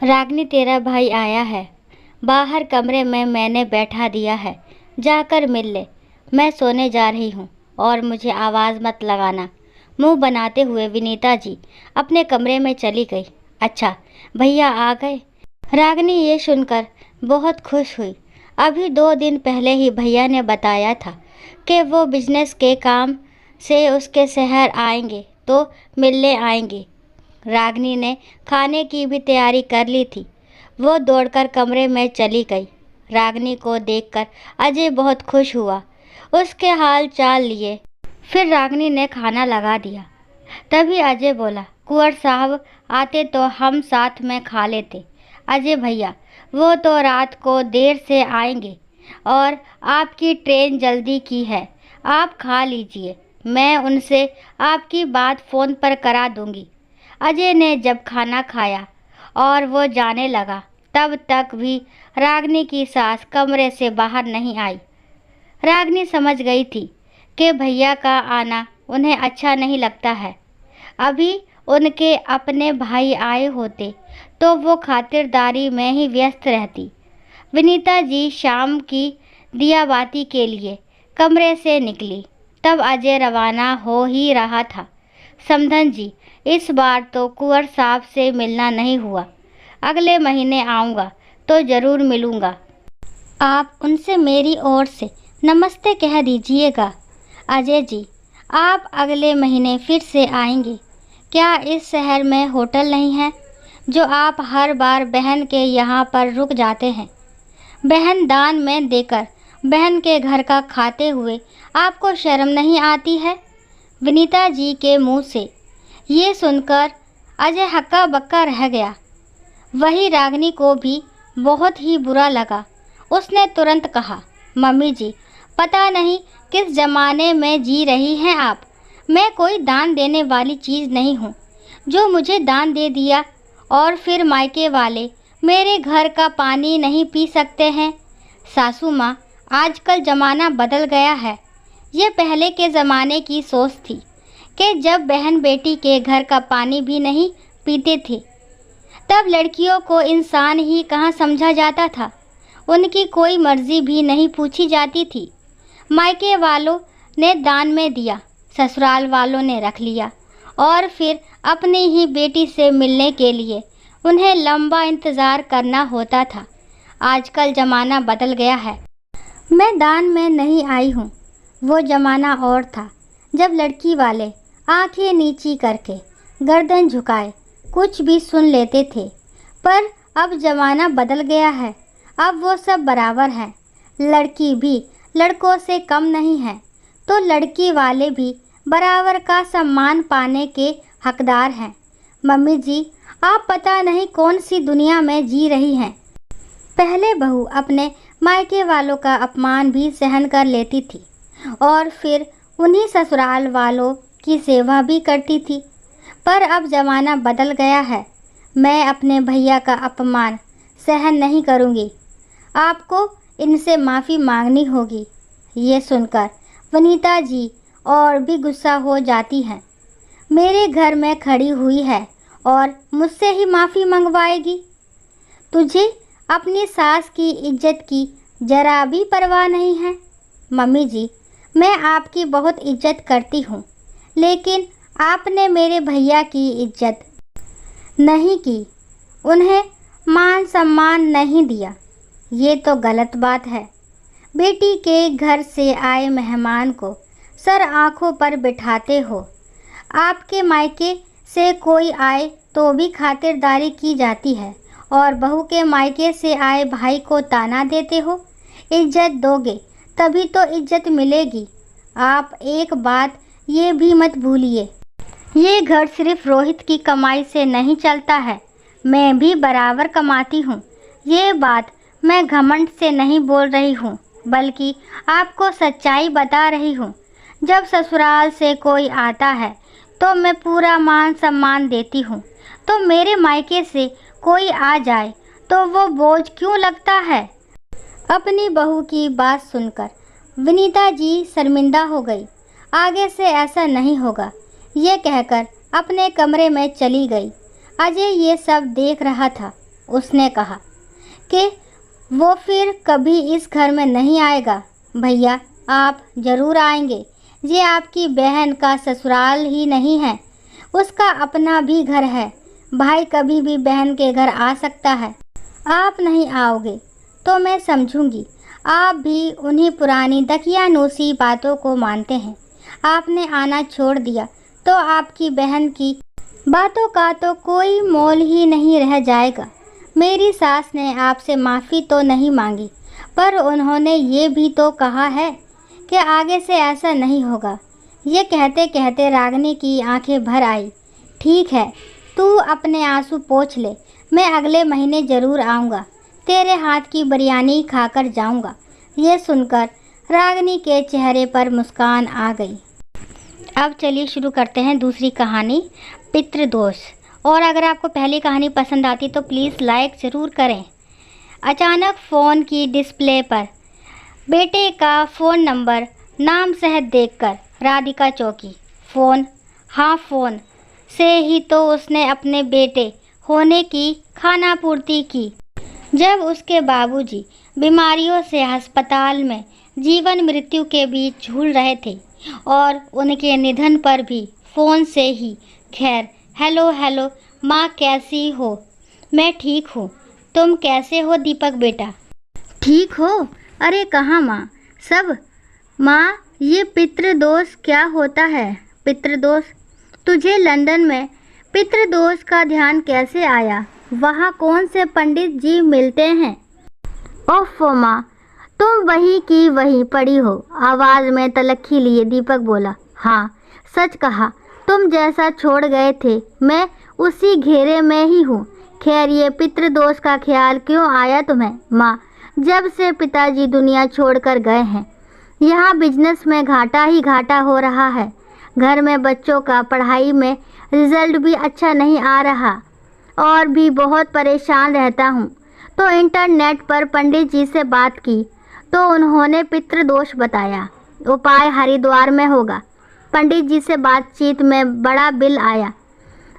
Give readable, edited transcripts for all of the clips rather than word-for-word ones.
रागनी तेरा भाई आया है। बाहर कमरे में मैंने बैठा दिया है। जाकर मिल ले। मैं सोने जा रही हूँ और मुझे आवाज़ मत लगाना। मुंह बनाते हुए विनीता जी अपने कमरे में चली गई। अच्छा, भैया आ गए। रागनी ये सुनकर बहुत खुश हुई। अभी 2 दिन पहले ही भैया ने बताया था कि वो बिजनेस के काम से उसके शहर आएंगे तो मिलने आएंगे। रागनी ने खाने की भी तैयारी कर ली थी। वो दौड़कर कमरे में चली गई। रागनी को देखकर अजय बहुत खुश हुआ। उसके हाल चाल लिए। फिर रागनी ने खाना लगा दिया। तभी अजय बोला, कुंवर साहब आते तो हम साथ में खा लेते। अजय भैया, वो तो रात को देर से आएंगे और आपकी ट्रेन जल्दी की है। आप खा लीजिए, मैं उनसे आपकी बात फ़ोन पर करा दूंगी। अजय ने जब खाना खाया और वो जाने लगा, तब तक भी रागनी की सास कमरे से बाहर नहीं आई। रागनी समझ गई थी कि भैया का आना उन्हें अच्छा नहीं लगता है। अभी उनके अपने भाई आए होते तो वो खातिरदारी में ही व्यस्त रहती। विनीता जी शाम की दियाबाती के लिए कमरे से निकली। तब अजय रवाना हो ही रहा था। समधन जी, इस बार तो कुंवर साहब से मिलना नहीं हुआ। अगले महीने आऊँगा तो ज़रूर मिलूँगा। आप उनसे मेरी ओर से नमस्ते कह दीजिएगा। अजय जी, आप अगले महीने फिर से आएंगे। क्या इस शहर में होटल नहीं है जो आप हर बार बहन के यहाँ पर रुक जाते हैं? बहन दान में देकर बहन के घर का खाते हुए आपको शर्म नहीं आती है? विनीता जी के मुंह से ये सुनकर अजय हक्का बक्का रह गया। वही रागनी को भी बहुत ही बुरा लगा। उसने तुरंत कहा, मम्मी जी, पता नहीं किस ज़माने में जी रही हैं आप। मैं कोई दान देने वाली चीज़ नहीं हूँ जो मुझे दान दे दिया और फिर मायके वाले मेरे घर का पानी नहीं पी सकते हैं। सासू माँ, आजकल ज़माना बदल गया है। ये पहले के ज़माने की सोच थी कि जब बहन बेटी के घर का पानी भी नहीं पीते थे तब लड़कियों को इंसान ही कहाँ समझा जाता था। उनकी कोई मर्ज़ी भी नहीं पूछी जाती थी। मायके वालों ने दान में दिया, ससुराल वालों ने रख लिया और फिर अपनी ही बेटी से मिलने के लिए उन्हें लंबा इंतज़ार करना होता था। आजकल ज़माना बदल गया है। मैं दान में नहीं आई हूँ। वो ज़माना और था जब लड़की वाले आंखें नीची करके गर्दन झुकाए कुछ भी सुन लेते थे। पर अब ज़माना बदल गया है। अब वो सब बराबर हैं। लड़की भी लड़कों से कम नहीं है तो लड़की वाले भी बराबर का सम्मान पाने के हकदार हैं। मम्मी जी, आप पता नहीं कौन सी दुनिया में जी रही हैं। पहले बहू अपने मायके वालों का अपमान भी सहन कर लेती थी और फिर उन्हीं ससुराल वालों की सेवा भी करती थी। पर अब ज़माना बदल गया है। मैं अपने भैया का अपमान सहन नहीं करूँगी। आपको इनसे माफ़ी मांगनी होगी। ये सुनकर वनीता जी और भी गुस्सा हो जाती हैं। मेरे घर में खड़ी हुई है और मुझसे ही माफ़ी मंगवाएगी। तुझे अपनी सास की इज्जत की जरा भी परवाह नहीं है। मम्मी जी, मैं आपकी बहुत इज्जत करती हूँ, लेकिन आपने मेरे भैया की इज्जत नहीं की, उन्हें मान सम्मान नहीं दिया। ये तो गलत बात है। बेटी के घर से आए मेहमान को सर आँखों पर बिठाते हो। आपके मायके से कोई आए तो भी खातिरदारी की जाती है और बहू के मायके से आए भाई को ताना देते हो। इज्जत दोगे तभी तो इज्जत मिलेगी। आप एक बात ये भी मत भूलिए, ये घर सिर्फ रोहित की कमाई से नहीं चलता है। मैं भी बराबर कमाती हूँ। ये बात मैं घमंड से नहीं बोल रही हूँ, बल्कि आपको सच्चाई बता रही हूँ। जब ससुराल से कोई आता है तो मैं पूरा मान सम्मान देती हूँ, तो मेरे मायके से कोई आ जाए तो वो बोझ क्यों लगता है? अपनी बहू की बात सुनकर विनीता जी शर्मिंदा हो गई। आगे से ऐसा नहीं होगा, ये कहकर अपने कमरे में चली गई। अजय ये सब देख रहा था। उसने कहा कि वो फिर कभी इस घर में नहीं आएगा। भैया आप ज़रूर आएंगे, ये आपकी बहन का ससुराल ही नहीं है, उसका अपना भी घर है। भाई कभी भी बहन के घर आ सकता है। आप नहीं आओगे तो मैं समझूंगी आप भी उन्हीं पुरानी दकियानूसी बातों को मानते हैं। आपने आना छोड़ दिया तो आपकी बहन की बातों का तो कोई मोल ही नहीं रह जाएगा। मेरी सास ने आपसे माफ़ी तो नहीं मांगी, पर उन्होंने ये भी तो कहा है कि आगे से ऐसा नहीं होगा। ये कहते कहते रागिनी की आंखें भर आई। ठीक है, तू अपने आंसू पोंछ ले, मैं अगले महीने ज़रूर आऊँगा, तेरे हाथ की बिरयानी खाकर जाऊँगा। ये सुनकर रागिनी के चेहरे पर मुस्कान आ गई। अब चलिए शुरू करते हैं दूसरी कहानी, पितृदोष। और अगर आपको पहली कहानी पसंद आती तो प्लीज़ लाइक ज़रूर करें। अचानक फ़ोन की डिस्प्ले पर बेटे का फ़ोन नंबर नाम सहित देखकर राधिका चौंकी। फ़ोन, हाँ फ़ोन से ही तो उसने अपने बेटे होने की खानापूर्ति की। जब उसके बाबूजी बीमारियों से अस्पताल में जीवन मृत्यु के बीच झूल रहे थे और उनके निधन पर भी फ़ोन से ही खैर हेलो हेलो माँ कैसी हो? मैं ठीक हूँ, तुम कैसे हो दीपक बेटा? ठीक हो? अरे कहाँ माँ सब? माँ ये पितृदोष क्या होता है? पितृदोष? तुझे लंदन में पितृदोष का ध्यान कैसे आया? वहाँ कौन से पंडित जी मिलते हैं? ओफ़ो माँ, तुम वही की वही पड़ी हो। आवाज़ में तलख्खी लिए दीपक बोला। हाँ सच कहा, तुम जैसा छोड़ गए थे मैं उसी घेरे में ही हूँ। खैर ये पितृदोष का ख्याल क्यों आया तुम्हें? माँ, जब से पिताजी दुनिया छोड़कर गए हैं यहाँ बिजनेस में घाटा ही घाटा हो रहा है। घर में बच्चों का पढ़ाई में रिजल्ट भी अच्छा नहीं आ रहा और भी बहुत परेशान रहता हूँ। तो इंटरनेट पर पंडित जी से बात की तो उन्होंने पितृदोष बताया। उपाय हरिद्वार में होगा। पंडित जी से बातचीत में बड़ा बिल आया।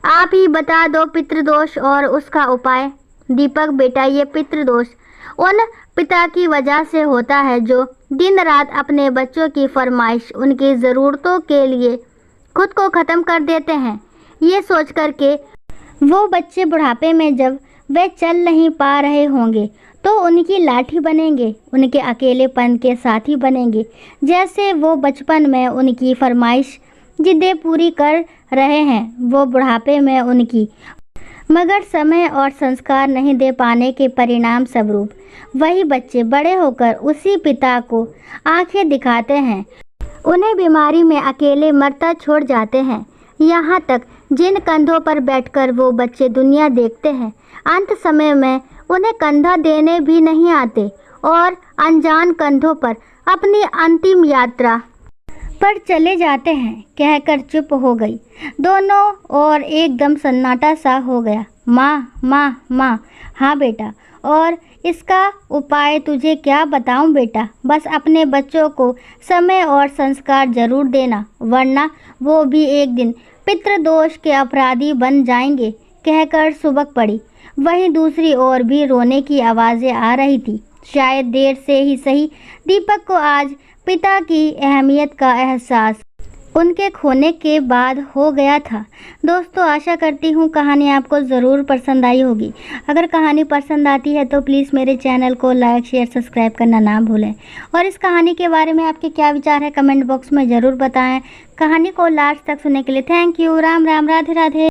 आप ही बता दो पितृदोष और उसका उपाय। दीपक बेटा, ये पितृदोष उन पिता की वजह से होता है जो दिन रात अपने बच्चों की फरमाइश, उनकी ज़रूरतों के लिए खुद को ख़त्म कर देते हैं, ये सोच कर के वो बच्चे बुढ़ापे में जब वे चल नहीं पा रहे होंगे तो उनकी लाठी बनेंगे, उनके अकेलेपन के साथी बनेंगे। जैसे वो बचपन में उनकी फरमाइश जिद्दें पूरी कर रहे हैं, वो बुढ़ापे में उनकी, मगर समय और संस्कार नहीं दे पाने के परिणाम स्वरूप वही बच्चे बड़े होकर उसी पिता को आंखें दिखाते हैं, उन्हें बीमारी में अकेले मरता छोड़ जाते हैं। यहाँ तक जिन कंधों पर बैठकर वो बच्चे दुनिया देखते हैं, अंत समय में उन्हें कंधा देने भी नहीं आते और अनजान कंधों पर अपनी अंतिम यात्रा पर चले जाते हैं। कहकर चुप हो गई दोनों और एकदम सन्नाटा सा हो गया। माँ माँ माँ, हाँ बेटा, और इसका उपाय तुझे क्या बताऊं बेटा? बस अपने बच्चों को समय और संस्कार जरूर देना, वरना वो भी एक दिन पितृदोष के अपराधी बन जाएंगे। कहकर सुबक पड़ी। वहीं दूसरी ओर भी रोने की आवाज़ें आ रही थी। शायद देर से ही सही दीपक को आज पिता की अहमियत का एहसास उनके खोने के बाद हो गया था। दोस्तों, आशा करती हूँ कहानी आपको ज़रूर पसंद आई होगी। अगर कहानी पसंद आती है तो प्लीज़ मेरे चैनल को लाइक शेयर सब्सक्राइब करना ना भूलें। और इस कहानी के बारे में आपके क्या विचार है कमेंट बॉक्स में ज़रूर बताएं। कहानी को लास्ट तक सुनने के लिए थैंक यू। राम राम, राधे राधे।